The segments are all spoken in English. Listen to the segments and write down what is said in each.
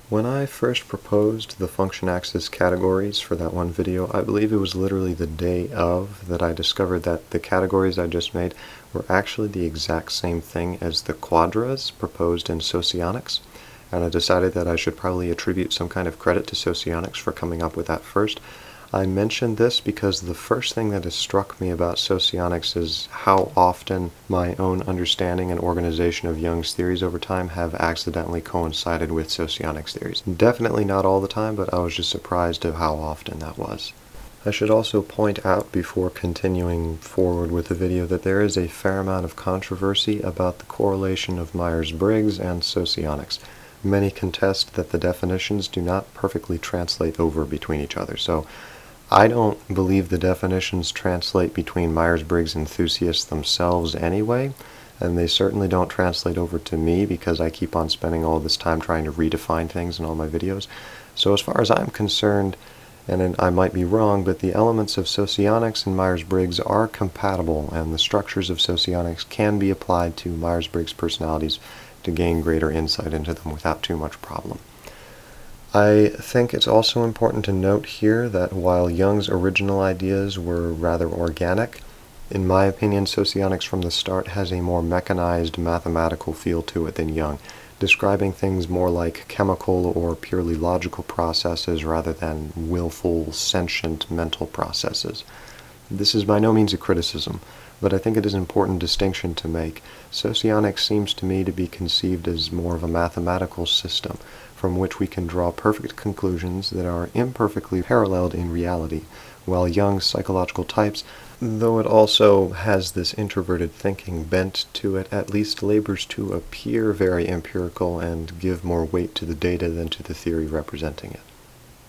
When I first proposed the function axis categories for that one video, I believe it was literally the day of that I discovered that the categories I just made were actually the exact same thing as the quadras proposed in Socionics, and I decided that I should probably attribute some kind of credit to Socionics for coming up with that first. I mentioned this because the first thing that has struck me about Socionics is how often my own understanding and organization of Jung's theories over time have accidentally coincided with Socionics theories. Definitely not all the time, but I was just surprised at how often that was. I should also point out before continuing forward with the video that there is a fair amount of controversy about the correlation of Myers-Briggs and Socionics. Many contest that the definitions do not perfectly translate over between each other, so I don't believe the definitions translate between Myers-Briggs and enthusiasts themselves anyway, and they certainly don't translate over to me because I keep on spending all this time trying to redefine things in all my videos. So as far as I'm concerned, and I might be wrong, but the elements of Socionics and Myers-Briggs are compatible, and the structures of Socionics can be applied to Myers-Briggs personalities to gain greater insight into them without too much problem. I think it's also important to note here that while Jung's original ideas were rather organic, in my opinion, Socionics from the start has a more mechanized mathematical feel to it than Jung, describing things more like chemical or purely logical processes rather than willful, sentient mental processes. This is by no means a criticism, but I think it is an important distinction to make. Socionics seems to me to be conceived as more of a mathematical system, from which we can draw perfect conclusions that are imperfectly paralleled in reality, while Jung's psychological types, though it also has this introverted thinking bent to it, at least labors to appear very empirical and give more weight to the data than to the theory representing it.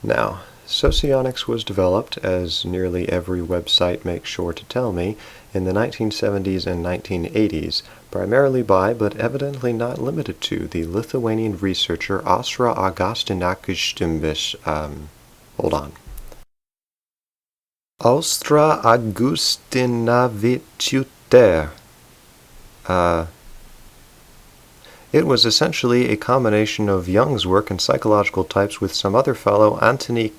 Now, Socionics was developed, as nearly every website makes sure to tell me, in the 1970s and 1980s, primarily by, but evidently not limited to, the Lithuanian researcher Austra Augustinavičiūtė. Austra Augustinavičiūtė. It was essentially a combination of Jung's work and psychological types with some other fellow, Antony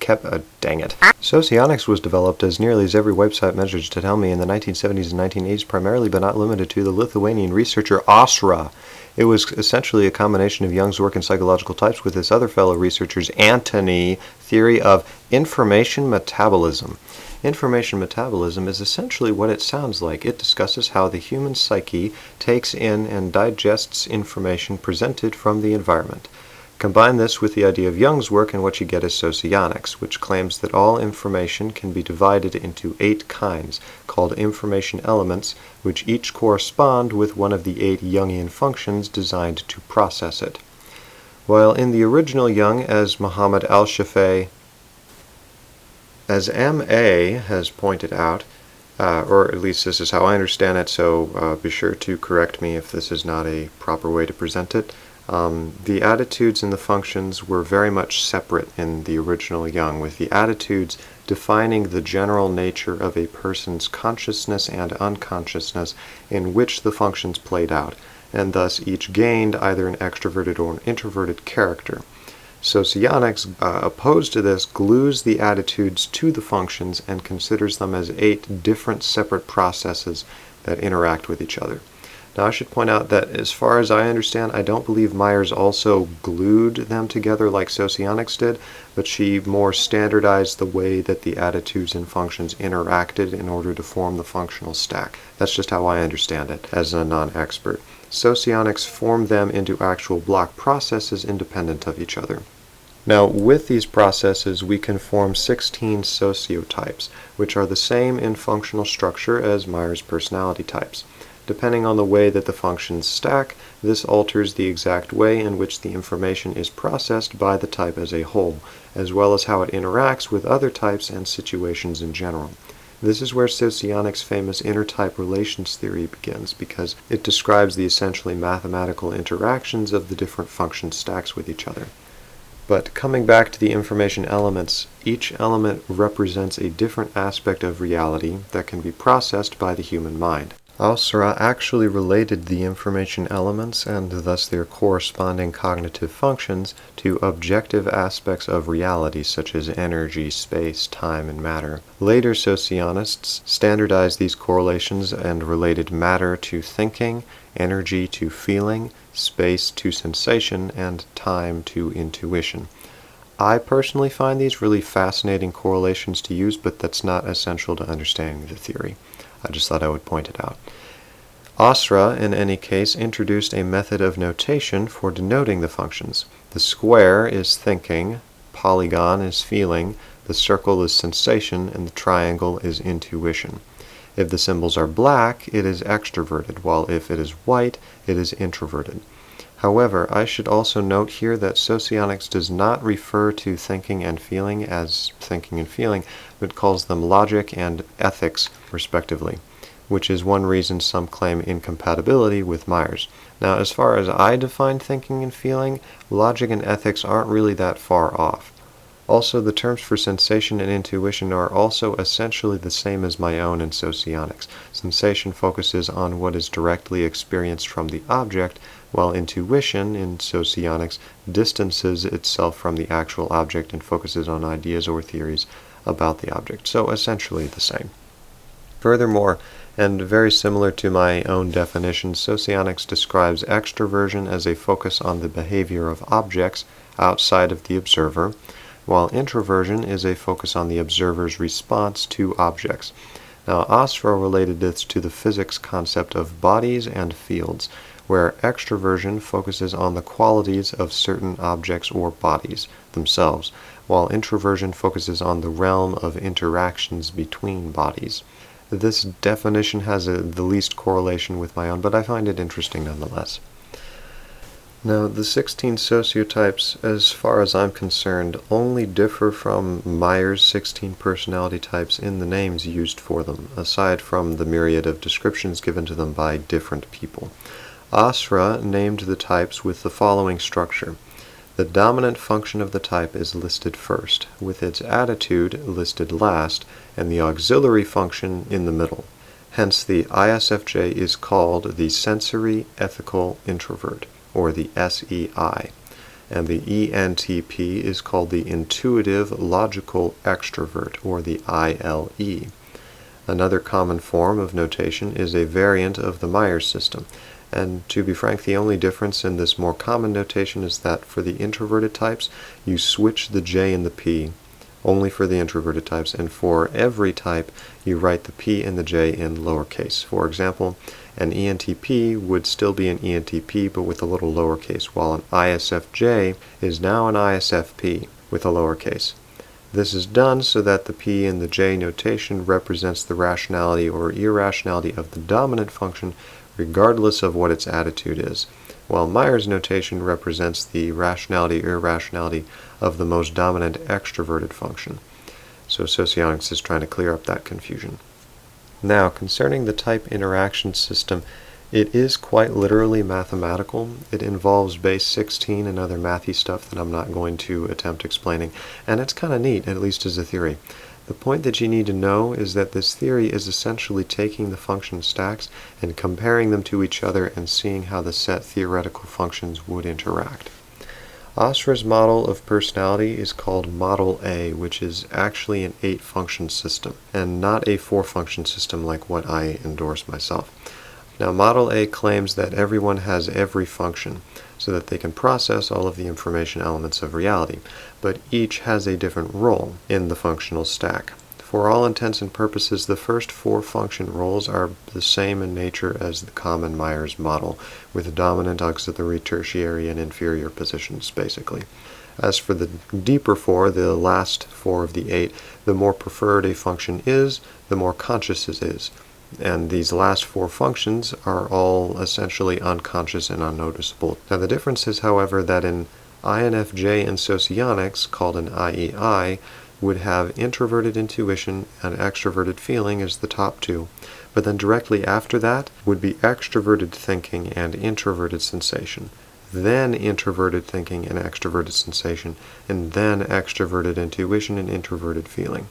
dang it. Socionics was developed, as nearly as every website measures to tell me, in the 1970s and 1980s, primarily but not limited to, the Lithuanian researcher Austra. It was essentially a combination of Jung's work and psychological types with this other fellow researcher's Antony theory of information metabolism. Information metabolism is essentially what it sounds like. It discusses how the human psyche takes in and digests information presented from the environment. Combine this with the idea of Jung's work and what you get is Socionics, which claims that all information can be divided into 8 kinds, called information elements, which each correspond with one of the 8 Jungian functions designed to process it. While in the original Jung, as Muhammad al-Shafei, as M.A. has pointed out, or at least this is how I understand it, so be sure to correct me if this is not a proper way to present it. The attitudes and the functions were very much separate in the original Jung, with the attitudes defining the general nature of a person's consciousness and unconsciousness in which the functions played out, and thus each gained either an extroverted or an introverted character. Socionics, opposed to this, glues the attitudes to the functions and considers them as 8 different separate processes that interact with each other. Now I should point out that as far as I understand, I don't believe Myers also glued them together like Socionics did, but she more standardized the way that the attitudes and functions interacted in order to form the functional stack. That's just how I understand it as a non-expert. Socionics formed them into actual block processes independent of each other. Now, with these processes, we can form 16 sociotypes, which are the same in functional structure as Myers' personality types. Depending on the way that the functions stack, this alters the exact way in which the information is processed by the type as a whole, as well as how it interacts with other types and situations in general. This is where Socionics' famous intertype relations theory begins, because it describes the essentially mathematical interactions of the different function stacks with each other. But coming back to the information elements, each element represents a different aspect of reality that can be processed by the human mind. Asra actually related the information elements, and thus their corresponding cognitive functions, to objective aspects of reality such as energy, space, time, and matter. Later socionists standardized these correlations and related matter to thinking, energy to feeling, space to sensation, and time to intuition. I personally find these really fascinating correlations to use, but that's not essential to understanding the theory. I just thought I would point it out. Asra, in any case, introduced a method of notation for denoting the functions. The square is thinking, polygon is feeling, the circle is sensation, and the triangle is intuition. If the symbols are black, it is extroverted, while if it is white, it is introverted. However, I should also note here that Socionics does not refer to thinking and feeling as thinking and feeling, but calls them logic and ethics, respectively, which is one reason some claim incompatibility with Myers. Now, as far as I define thinking and feeling, logic and ethics aren't really that far off. Also, the terms for sensation and intuition are also essentially the same as my own in Socionics. Sensation focuses on what is directly experienced from the object, while intuition in Socionics distances itself from the actual object and focuses on ideas or theories about the object. So essentially the same. Furthermore, and very similar to my own definition, Socionics describes extroversion as a focus on the behavior of objects outside of the observer, while introversion is a focus on the observer's response to objects. Now, Asra related this to the physics concept of bodies and fields, where extroversion focuses on the qualities of certain objects or bodies themselves, while introversion focuses on the realm of interactions between bodies. This definition has the least correlation with my own, but I find it interesting nonetheless. Now, the 16 sociotypes, as far as I'm concerned, only differ from Myers' 16 personality types in the names used for them, aside from the myriad of descriptions given to them by different people. Asra named the types with the following structure. The dominant function of the type is listed first, with its attitude listed last, and the auxiliary function in the middle. Hence, the ISFJ is called the sensory ethical introvert, or the SEI, and the ENTP is called the intuitive logical extrovert, or the ILE. Another common form of notation is a variant of the Myers system, and to be frank, the only difference in this more common notation is that for the introverted types, you switch the J and the P, only for the introverted types, and for every type, you write the P and the J in lowercase. For example, an ENTP would still be an ENTP, but with a little lowercase, while an ISFJ is now an ISFP with a lowercase. This is done so that the P in the J notation represents the rationality or irrationality of the dominant function, regardless of what its attitude is, while Myers' notation represents the rationality or irrationality of the most dominant extroverted function. So Socionics is trying to clear up that confusion. Now, concerning the type interaction system, it is quite literally mathematical. It involves base 16 and other mathy stuff that I'm not going to attempt explaining, and it's kind of neat, at least as a theory. The point that you need to know is that this theory is essentially taking the function stacks and comparing them to each other and seeing how the set theoretical functions would interact. Asra's model of personality is called Model A, which is actually an 8-function system, and not a 4-function system like what I endorse myself. Now, Model A claims that everyone has every function, so that they can process all of the information elements of reality, but each has a different role in the functional stack. For all intents and purposes, the first 4 function roles are the same in nature as the common Myers model, with dominant, auxiliary, tertiary, and inferior positions, basically. As for the deeper 4, the last 4 of the 8, the more preferred a function is, the more conscious it is. And these last 4 functions are all essentially unconscious and unnoticeable. Now, the difference is, however, that in INFJ and Socionics, called an IEI, would have introverted intuition and extroverted feeling as the top 2, but then directly after that would be extroverted thinking and introverted sensation, then introverted thinking and extroverted sensation, and then extroverted intuition and introverted feeling.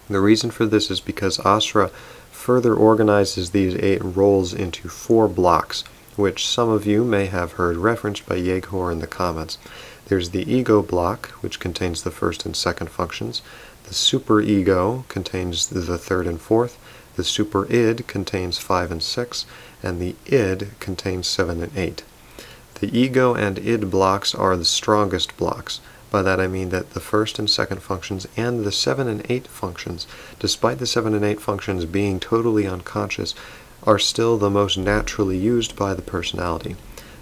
The reason for this is because Asra further organizes these 8 roles into 4 blocks, which some of you may have heard referenced by Yegor in the comments. There's the ego block, which contains the first and second functions. The superego contains the third and fourth. The superid contains 5 and 6, and the id contains 7 and 8. The ego and id blocks are the strongest blocks. By that I mean that the first and second functions and the 7 and 8 functions, despite the 7 and 8 functions being totally unconscious, are still the most naturally used by the personality.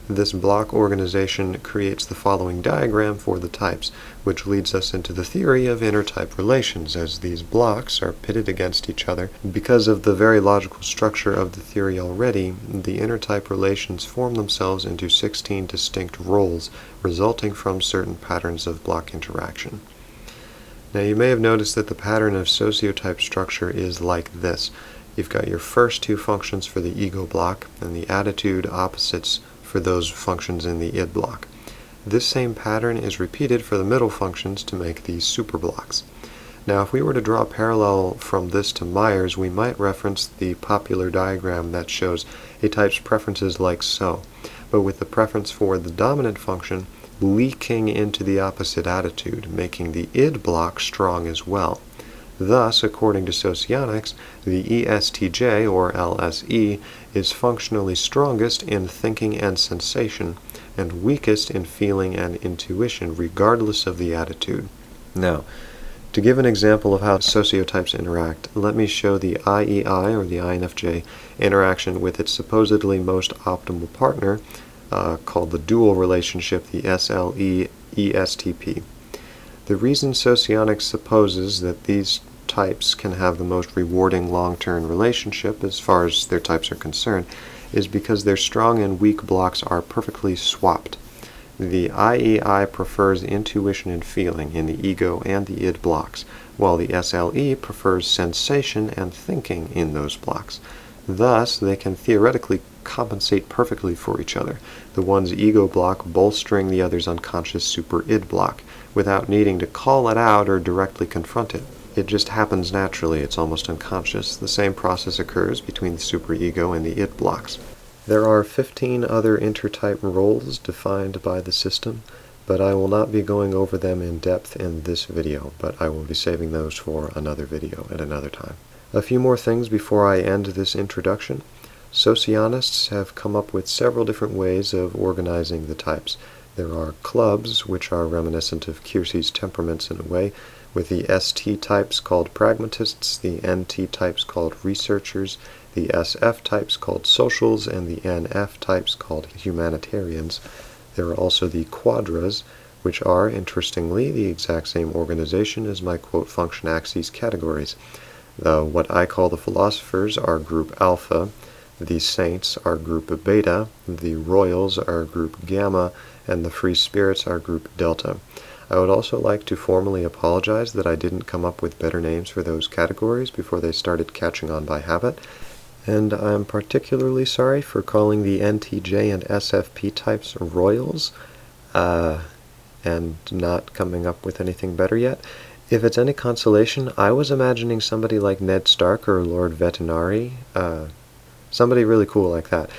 This block organization creates the following diagram for the types, which leads us into the theory of intertype relations, as these blocks are pitted against each other. Because of the very logical structure of the theory already, the intertype relations form themselves into 16 distinct roles, resulting from certain patterns of block interaction. Now you may have noticed that the pattern of sociotype structure is like this. You've got your first 2 functions for the ego block, and the attitude opposites for those functions in the id block. This same pattern is repeated for the middle functions to make these superblocks. Now if we were to draw a parallel from this to Myers, we might reference the popular diagram that shows a type's preferences like so, but with the preference for the dominant function leaking into the opposite attitude, making the id block strong as well. Thus, according to Socionics, the ESTJ, or LSE, is functionally strongest in thinking and sensation, and weakest in feeling and intuition, regardless of the attitude. Now, to give an example of how sociotypes interact, let me show the IEI, or the INFJ, interaction with its supposedly most optimal partner, called the dual relationship, the SLE-ESTP. The reason Socionics supposes that these types can have the most rewarding long-term relationship as far as their types are concerned is because their strong and weak blocks are perfectly swapped. The IEI prefers intuition and feeling in the ego and the id blocks, while the SLE prefers sensation and thinking in those blocks. Thus, they can theoretically compensate perfectly for each other, the one's ego block bolstering the other's unconscious super-id block, without needing to call it out or directly confront it. It just happens naturally, it's almost unconscious. The same process occurs between the superego and the id blocks. There are 15 other intertype roles defined by the system, but I will not be going over them in depth in this video, but I will be saving those for another video at another time. A few more things before I end this introduction. Socionists have come up with several different ways of organizing the types. There are clubs, which are reminiscent of Keirsey's temperaments in a way, with the ST types called pragmatists, the NT types called researchers, the SF types called socials, and the NF types called humanitarians. There are also the quadras, which are, interestingly, the exact same organization as my quote function axes categories. What I call the philosophers are group alpha, the saints are group beta, the royals are group gamma, and the free spirits are group delta. I would also like to formally apologize that I didn't come up with better names for those categories before they started catching on by habit, and I'm particularly sorry for calling the NTJ and SFP types royals, and not coming up with anything better yet. If it's any consolation, I was imagining somebody like Ned Stark or Lord Vetinari, somebody really cool like that.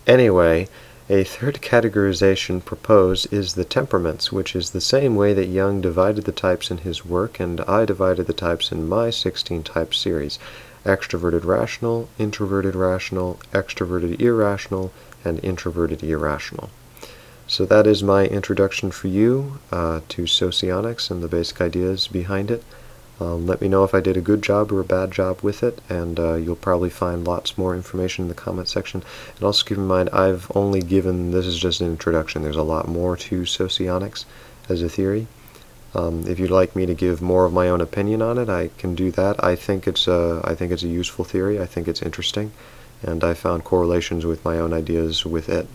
Anyway, a third categorization proposed is the temperaments, which is the same way that Jung divided the types in his work, and I divided the types in my 16-type series: extroverted rational, introverted rational, extroverted irrational, and introverted irrational. So that is my introduction for you to Socionics and the basic ideas behind it. Let me know if I did a good job or a bad job with it, and you'll probably find lots more information in the comment section. And also keep in mind, I've only given, this is just an introduction, there's a lot more to Socionics as a theory. If you'd like me to give more of my own opinion on it, I can do that. I think it's a useful theory, I think it's interesting, and I found correlations with my own ideas with it.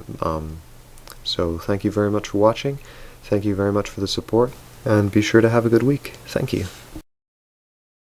So thank you very much for watching, thank you very much for the support, and be sure to have a good week. Thank you.